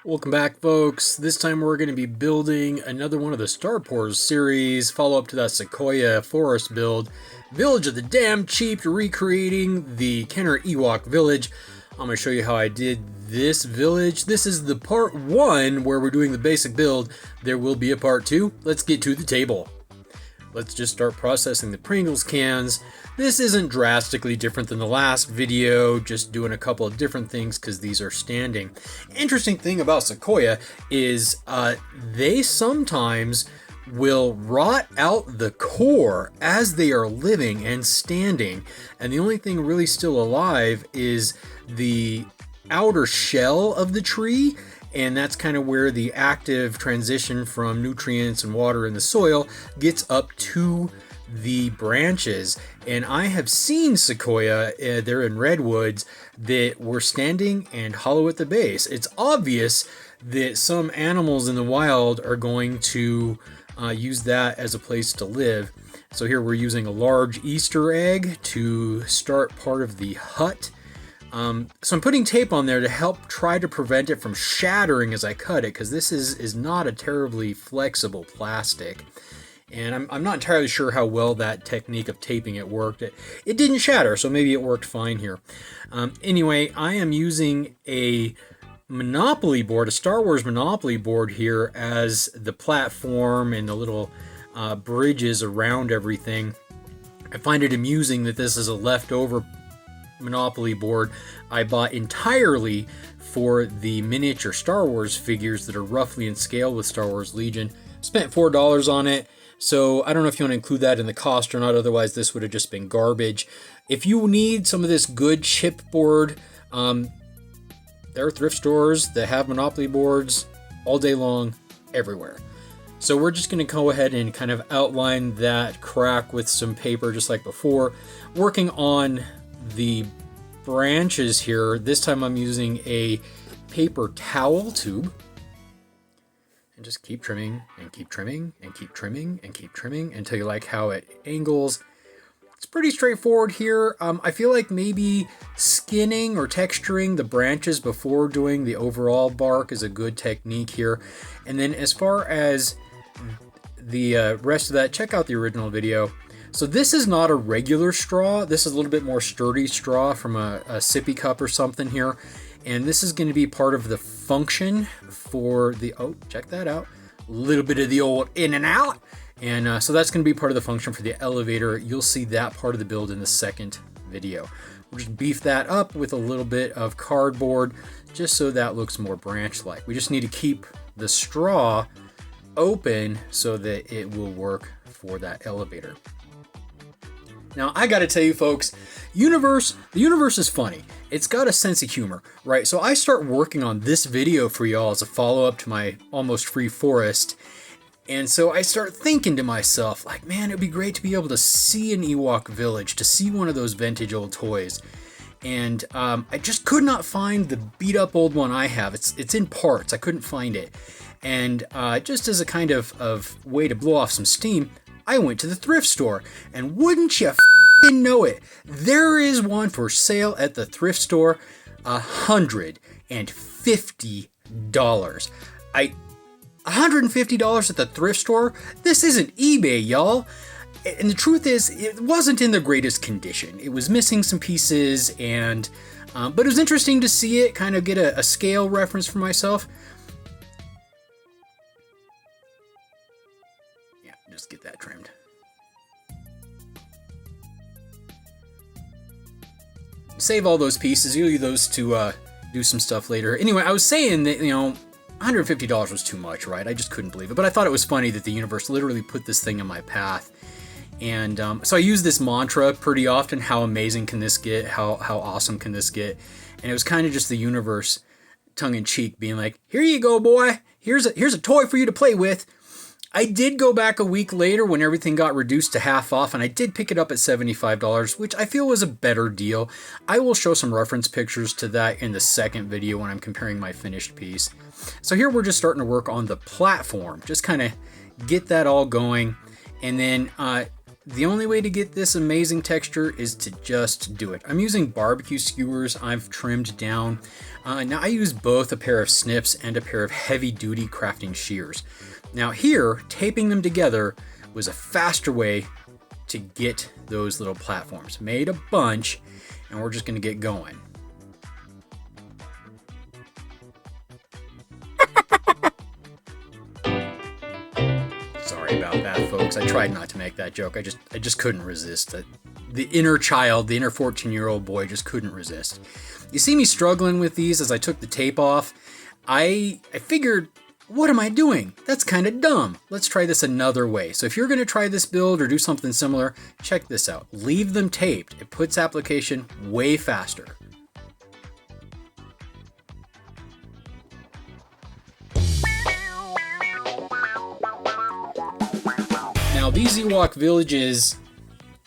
Welcome back, folks. This time we're going to be building another one of the Starport series, follow up to that Sequoia forest build. Village of the Damn Cheap, recreating the Kenner Ewok Village. I'm going to show you how I did this village. This is the part 1 where we're doing the basic build. There will be a part 2. Let's get to the table. Let's just start processing the Pringles cans. This isn't drastically different than the last video, just doing a couple of different things because these are standing. Interesting thing about Sequoia is they sometimes will rot out the core as they are living and standing, and the only thing really still alive is the outer shell of the tree. And that's kind of where the active transition from nutrients and water in the soil gets up to the branches. And I have seen Sequoia, they're in redwoods, that were standing and hollow at the base. It's obvious that some animals in the wild are going to use that as a place to live. So here we're using a large Easter egg to start part of the hut. So I'm putting tape on there to help try to prevent it from shattering as I cut it, because this is not a terribly flexible plastic. And I'm not entirely sure how well that technique of taping it worked. It didn't shatter, so maybe it worked fine here. Anyway, I am using a Monopoly board, a Star Wars Monopoly board here as the platform and the little bridges around everything. I find it amusing that this is a leftover Monopoly board I bought entirely for the miniature Star Wars figures that are roughly in scale with Star Wars Legion. Spent $4 on it, so I don't know if you want to include that in the cost or not, otherwise this would have just been garbage. If you need some of this good chipboard, there are thrift stores that have Monopoly boards all day long, everywhere. So we're just going to go ahead and kind of outline that crack with some paper just like before, working on the branches here. This time I'm using a paper towel tube, and just keep trimming and keep trimming and keep trimming and keep trimming until you like how it angles. It's pretty straightforward here. I feel like maybe skinning or texturing the branches before doing the overall bark is a good technique here. And then as far as the rest of that, check out the original video. So this is not a regular straw. This is a little bit more sturdy straw from a sippy cup or something here. And this is going to be part of the function for the, oh, check that out. A little bit of the old in and out. And so that's going to be part of the function for the elevator. You'll see that part of the build in the second video. We'll just beef that up with a little bit of cardboard just so that looks more branch-like. We just need to keep the straw open so that it will work for that elevator. Now, I gotta tell you folks, the universe is funny. It's got a sense of humor, right? So I start working on this video for y'all as a follow-up to my almost free forest. And so I start thinking to myself, like, man, it'd be great to be able to see an Ewok village, to see one of those vintage old toys. And I just could not find the beat-up old one I have. It's in parts. I couldn't find it. And just as a kind of way to blow off some steam, I went to the thrift store, and wouldn't you f***ing know it, there is one for sale at the thrift store, $150. $150 at the thrift store? This isn't eBay, y'all. And the truth is, it wasn't in the greatest condition. It was missing some pieces, and but it was interesting to see it, kind of get a scale reference for myself. Just get that trimmed. Save all those pieces. You'll use those to do some stuff later. Anyway, I was saying that, you know, $150 was too much, right? I just couldn't believe it. But I thought it was funny that the universe literally put this thing in my path. And so I use this mantra pretty often. How amazing can this get? How awesome can this get? And it was kind of just the universe, tongue-in-cheek, being like, here you go, boy. Here's a toy for you to play with. I did go back a week later when everything got reduced to half off, and I did pick it up at $75, which I feel was a better deal. I will show some reference pictures to that in the second video when I'm comparing my finished piece. So here we're just starting to work on the platform, just kind of get that all going. And then The only way to get this amazing texture is to just do it. I'm using barbecue skewers I've trimmed down. Now I use both a pair of snips and a pair of heavy duty crafting shears. Now here, taping them together was a faster way to get those little platforms. Made a bunch, and we're just gonna get going. Sorry about that, folks. I tried not to make that joke. I just couldn't resist it. The inner child, the inner 14-year-old boy just couldn't resist. You see me struggling with these as I took the tape off. I figured, what am I doing? That's kind of dumb. Let's try this another way. So if you're going to try this build or do something similar, check this out. Leave them taped. It puts application way faster. Now these Ewok villages,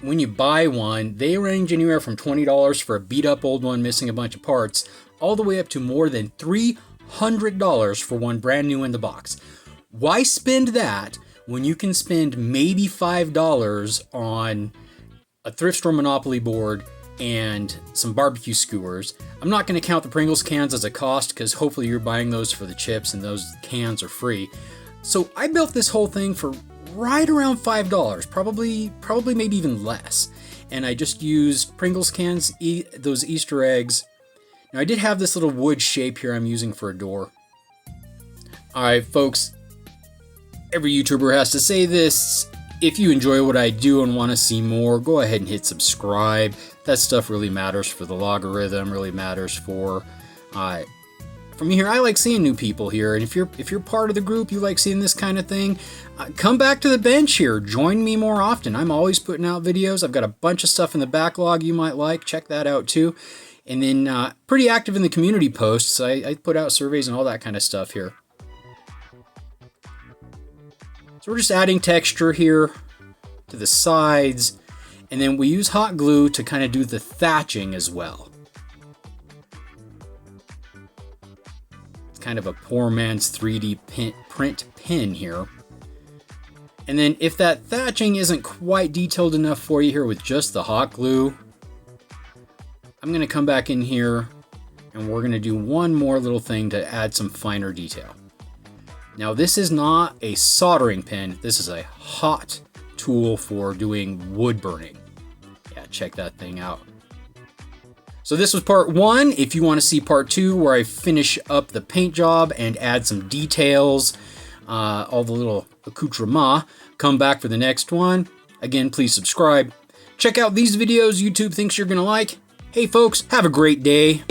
when you buy one, they range anywhere from $20 for a beat up old one missing a bunch of parts, all the way up to more than $300 for one brand new in the box. Why spend that when you can spend maybe $5 on a thrift store Monopoly board and some barbecue skewers? I'm not going to count the Pringles cans as a cost because hopefully you're buying those for the chips and those cans are free. So I built this whole thing for right around $5, probably maybe even less. And I just used Pringles cans, those Easter eggs. Now I did have this little wood shape here I'm using for a door. Alright folks, every YouTuber has to say this. If you enjoy what I do and want to see more, go ahead and hit subscribe. That stuff really matters for the logarithm, really matters for me here. I like seeing new people here, and if you're part of the group, you like seeing this kind of thing, come back to the bench here. Join me more often. I'm always putting out videos. I've got a bunch of stuff in the backlog you might like. Check that out too. And then pretty active in the community posts. I put out surveys and all that kind of stuff here. So we're just adding texture here to the sides, and then we use hot glue to kind of do the thatching as well. Kind of a poor man's 3D print pin here. And then if that thatching isn't quite detailed enough for you here with just the hot glue, I'm going to come back in here and we're going to do one more little thing to add some finer detail. Now this is not a soldering pin, this is a hot tool for doing wood burning. Yeah, check that thing out. So this was part 1. If you want to see part 2 where I finish up the paint job and add some details, all the little accoutrements, come back for the next one. Again, please subscribe. Check out these videos YouTube thinks you're going to like. Hey folks, have a great day.